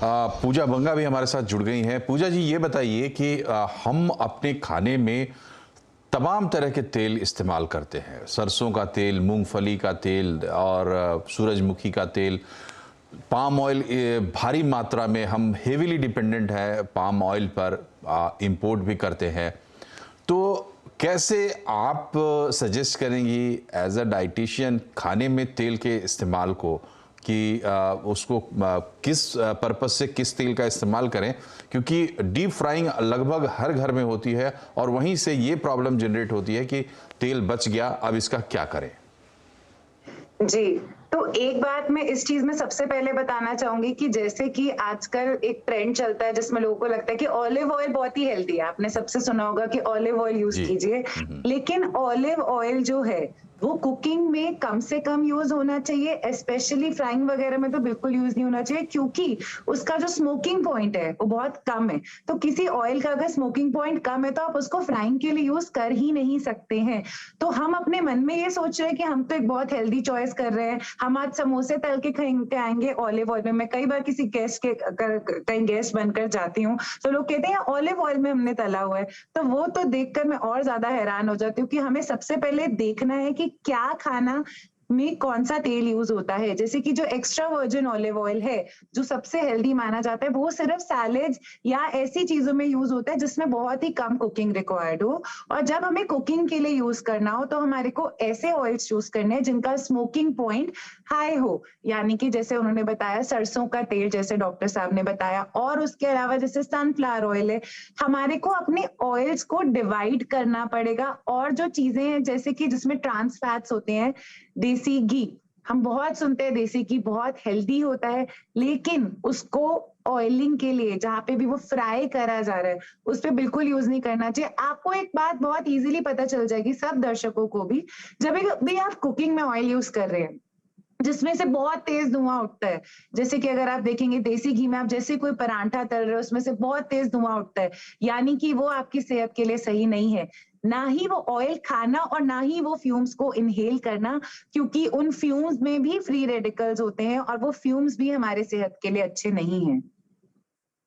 पूजा बंगा भी हमारे साथ जुड़ गई हैं। पूजा जी, ये बताइए कि हम अपने खाने में तमाम तरह के तेल इस्तेमाल करते हैं। सरसों का तेल, मूंगफली का तेल और सूरजमुखी का तेल, पाम ऑयल। भारी मात्रा में हम हेवीली डिपेंडेंट है पाम ऑयल पर, इंपोर्ट भी करते हैं। तो कैसे आप सजेस्ट करेंगी एज अ डाइटिशियन खाने में तेल के इस्तेमाल को, कि उसको किस पर्पस से किस तेल का इस्तेमाल करें, क्योंकि डीप फ्राइंग लगभग हर घर में होती है और वहीं से ये प्रॉब्लम जनरेट होती है कि तेल बच गया, अब इसका क्या करें। जी, तो एक बात मैं इस चीज़ में सबसे पहले बताना चाहूँगी कि जैसे कि आजकल एक ट्रेंड चलता है जिसमें लोगों को लगता है कि ऑलिव ऑयल बहुत ही हेल्दी है। आपने सबसे सुना होगा कि ऑलिव ऑयल यूज़ जी। कीजिए, लेकिन ऑलिव ऑयल जो है वो कुकिंग में कम से कम यूज़ होना चाहिए, स्पेशली फ्राइंग वगैरह में तो बिल्कुल यूज़ नहीं होना चाहिए, क्योंकि उसका जो स्मोकिंग पॉइंट है वो बहुत कम है। तो किसी ऑयल का अगर स्मोकिंग पॉइंट कम है तो आप उसको फ्राइंग के लिए यूज़ कर ही नहीं सकते हैं। तो हम अपने मन में ये सोच रहे हैं कि हम तो एक बहुत हेल्दी चॉइस कर रहे हैं, हम आज समोसे तल के आएँगे ऑलिव ऑयल में। मैं कई बार किसी गेस्ट के अगर कहीं गेस्ट बनकर जाती हूँ, तो लोग कहते हैं ऑलिव ऑयल में हमने तला हुआ है। तो वो तो देखकर मैं और ज़्यादा हैरान हो जाती हूँ कि हमें सबसे पहले देखना है कि क्या खाना में कौन-सा तेल यूज़ होता है। जैसे कि जो एक्स्ट्रा वर्जिन ऑलिव ऑयल है, जो सबसे हेल्दी माना जाता है, वो सिर्फ़ सैलेड्स या ऐसी चीज़ों में यूज़ होता है जिसमें बहुत ही कम कुकिंग रिक्वायर्ड हो। और जब हमें कुकिंग के लिए यूज़ करना हो तो हमारे को ऐसे ऑयल्स चूज़ करने हैं जिनका स्मोकिंग पॉइंट हाई हो। यानी कि जैसे उन्होंने बताया सरसों का तेल, जैसे डॉक्टर साहब ने बताया, और उसके अलावा जैसे सनफ्लावर ऑयल है। हमारे को अपने ऑयल्स को डिवाइड करना पड़ेगा, और जो चीज़ें हैं जैसे कि जिसमें ट्रांस फैट्स होते हैं, देसी घी, हम बहुत सुनते हैं देसी घी बहुत हेल्दी होता है, लेकिन उसको ऑयलिंग के लिए जहाँ पे भी वो फ्राई करा जा रहा है, उस पे बिल्कुल यूज़ नहीं करना चाहिए। आपको एक बात बहुत ईज़िली पता चल जाएगी, सब दर्शकों को भी, जब भी आप कुकिंग में ऑयल यूज़ कर रहे हैं, जिसमें से बहुत तेज़ धुआँ उठता है। जैसे कि अगर आप देखेंगे देसी घी में आप जैसे कोई पराठा तल रहे हो, उसमें से बहुत तेज़ धुआँ उठता है, यानी कि वो आपकी सेहत के लिए सही नहीं है। ना ही वो ऑयल खाना और ना ही वो फ्यूम्स को इन्हेल करना, क्योंकि उन फ्यूम्स में भी फ्री रेडिकल्स होते हैं और वो फ्यूम्स भी हमारे सेहत के लिए अच्छे नहीं हैं।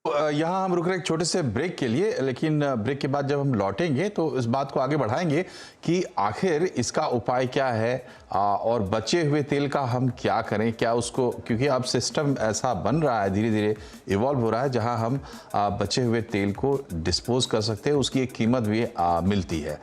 यहाँ हम रुक रहे हैं एक छोटे से ब्रेक के लिए, लेकिन ब्रेक के बाद जब हम लौटेंगे तो इस बात को आगे बढ़ाएंगे कि आखिर इसका उपाय क्या है, और बचे हुए तेल का हम क्या करें, क्या उसको, क्योंकि अब सिस्टम ऐसा बन रहा है, धीरे धीरे इवॉल्व हो रहा है, जहाँ हम बचे हुए तेल को डिस्पोज कर सकते हैं, उसकी एक कीमत भी मिलती है।